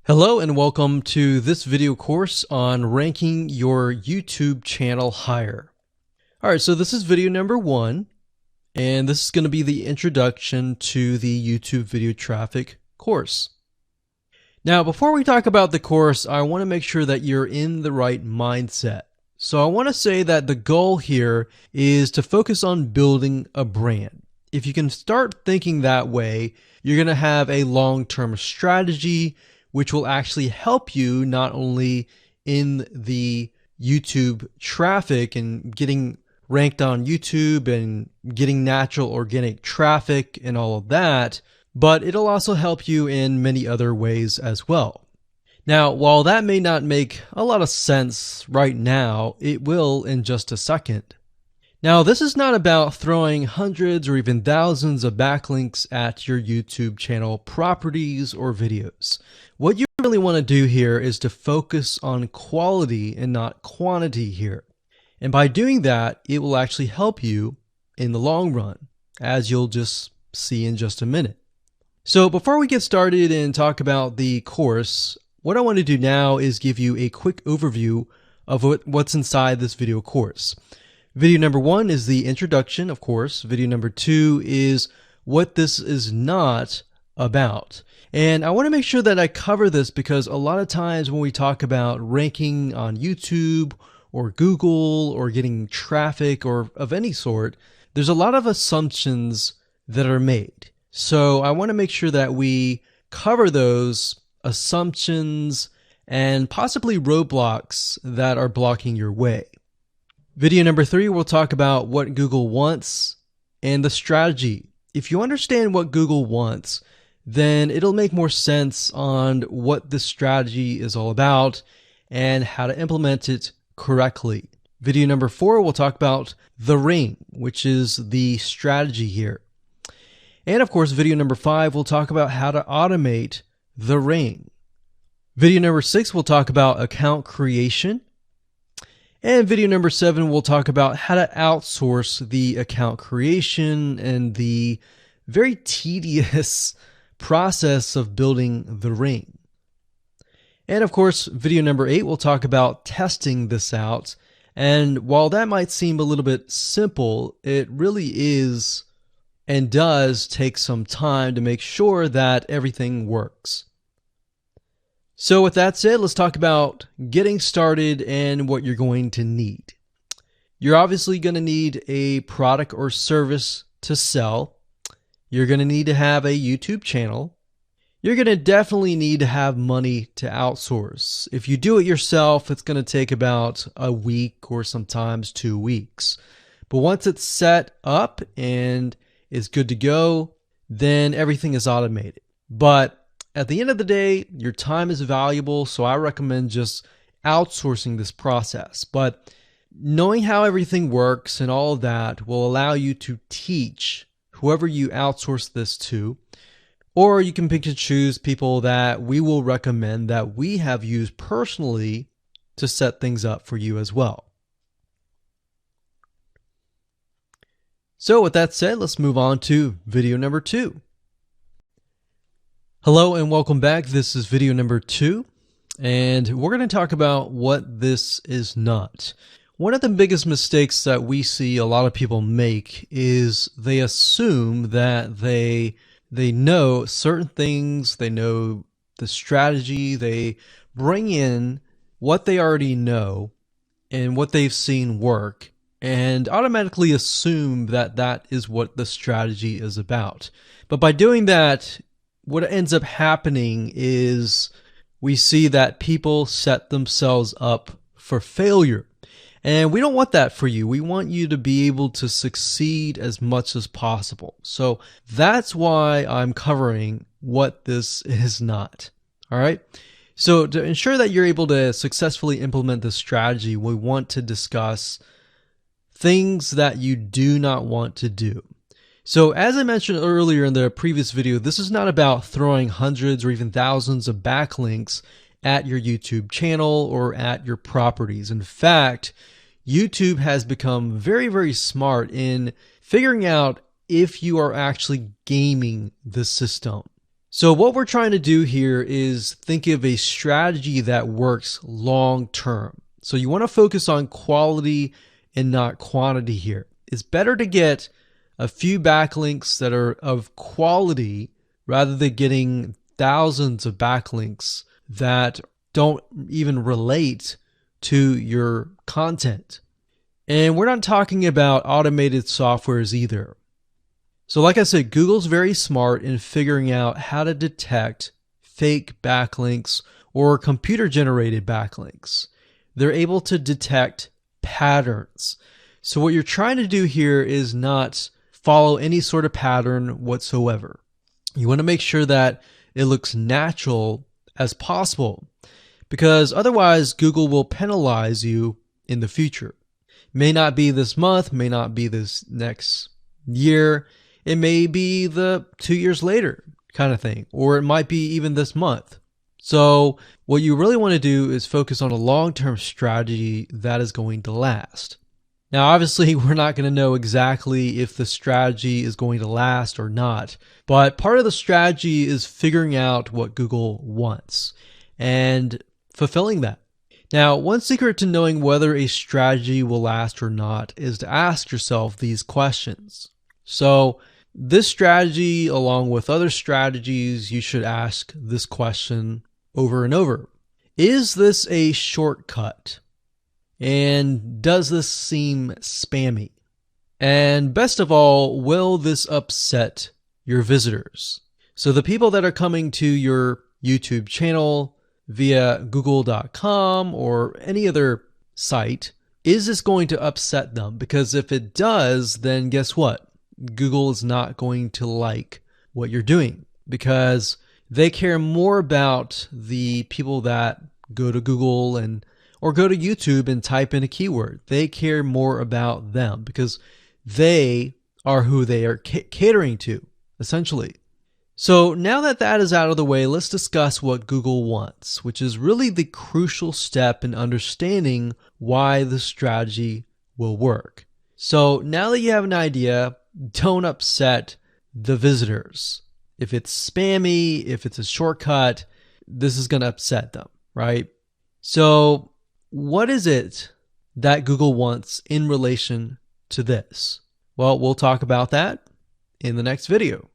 Hello and welcome to this video course on ranking your YouTube channel higher. Alright, so this is video number 1, and this is going to be the introduction to the YouTube video traffic course. Now, before we talk about the course, I want to make sure that you're in the right mindset. So I want to say that the goal here is to focus on building a brand. If you can start thinking that way, you're going to have a long-term strategy which will actually help you not only in the YouTube traffic and getting ranked on YouTube and getting natural organic traffic and all of that, but it'll also help you in many other ways as well. Now, while that may not make a lot of sense right now, it will in just a second. Now, this is not about throwing hundreds or even thousands of backlinks at your YouTube channel properties or videos. What you really want to do here is to focus on quality and not quantity here. And by doing that, it will actually help you in the long run, as you'll just see in just a minute. So before we get started and talk about the course, what I want to do now is give you a quick overview of what's inside this video course. Video number 1 is the introduction, of course. Video number 2 is what this is not about. And I want to make sure that I cover this because a lot of times when we talk about ranking on YouTube or Google or getting traffic or of any sort, there's a lot of assumptions that are made. So I want to make sure that we cover those assumptions and possibly roadblocks that are blocking your way. Video number 3, we'll talk about what Google wants and the strategy. If you understand what Google wants, then it'll make more sense on what the strategy is all about and how to implement it correctly. Video number 4, we'll talk about the ring, which is the strategy here. And of course, video number 5, we'll talk about how to automate the ring. Video number 6, we'll talk about account creation. And video number 7, we'll talk about how to outsource the account creation and the very tedious process of building the ring. And of course, video number 8, we'll talk about testing this out. And while that might seem a little bit simple, it really is and does take some time to make sure that everything works. So with that said, let's talk about getting started and what you're going to need. You're obviously going to need a product or service to sell. You're going to need to have a YouTube channel. You're going to definitely need to have money to outsource. If you do it yourself, it's going to take about a week or sometimes 2 weeks. But once it's set up and is good to go, then everything is automated. But at the end of the day, your time is valuable, so I recommend just outsourcing this process. But knowing how everything works and all of that will allow you to teach whoever you outsource this to, or you can pick and choose people that we will recommend that we have used personally to set things up for you as well. So with that said, let's move on to video number 2. Hello and welcome back. This is video number 2, and we're going to talk about what this is not. One of the biggest mistakes that we see a lot of people make is they assume that they know certain things, they know the strategy, they bring in what they already know and what they've seen work, and automatically assume that that is what the strategy is about. But by doing that, what ends up happening is we see that people set themselves up for failure. And we don't want that for you. We want you to be able to succeed as much as possible. So that's why I'm covering what this is not. All right. So to ensure that you're able to successfully implement this strategy, we want to discuss things that you do not want to do. So as I mentioned earlier in the previous video, this is not about throwing hundreds or even thousands of backlinks at your YouTube channel or at your properties. In fact, YouTube has become very, very smart in figuring out if you are actually gaming the system. So what we're trying to do here is think of a strategy that works long term. So you want to focus on quality and not quantity here. It's better to get a few backlinks that are of quality rather than getting thousands of backlinks that don't even relate to your content. And we're not talking about automated softwares either. So like I said, Google's very smart in figuring out how to detect fake backlinks or computer-generated backlinks. They're able to detect patterns. So what you're trying to do here is not follow any sort of pattern whatsoever. You want to make sure that it looks natural as possible, because otherwise Google will penalize you in the future. May not be this month, may not be this next year. It may be the 2 years later kind of thing, or it might be even this month. So what you really want to do is focus on a long-term strategy that is going to last. Now, obviously, we're not going to know exactly if the strategy is going to last or not, but part of the strategy is figuring out what Google wants and fulfilling that. Now, one secret to knowing whether a strategy will last or not is to ask yourself these questions. So this strategy, along with other strategies, you should ask this question over and over. Is this a shortcut? And does this seem spammy? And best of all, will this upset your visitors? So the people that are coming to your YouTube channel via google.com or any other site, is this going to upset them? Because if it does, then guess what? Google is not going to like what you're doing, because they care more about the people that go to Google or go to YouTube and type in a keyword. They care more about them because they are who they are catering to, essentially. So now that that is out of the way, let's discuss what Google wants, which is really the crucial step in understanding why the strategy will work. So now that you have an idea, don't upset the visitors. If it's spammy, if it's a shortcut, this is going to upset them, right? So what is it that Google wants in relation to this? Well, we'll talk about that in the next video.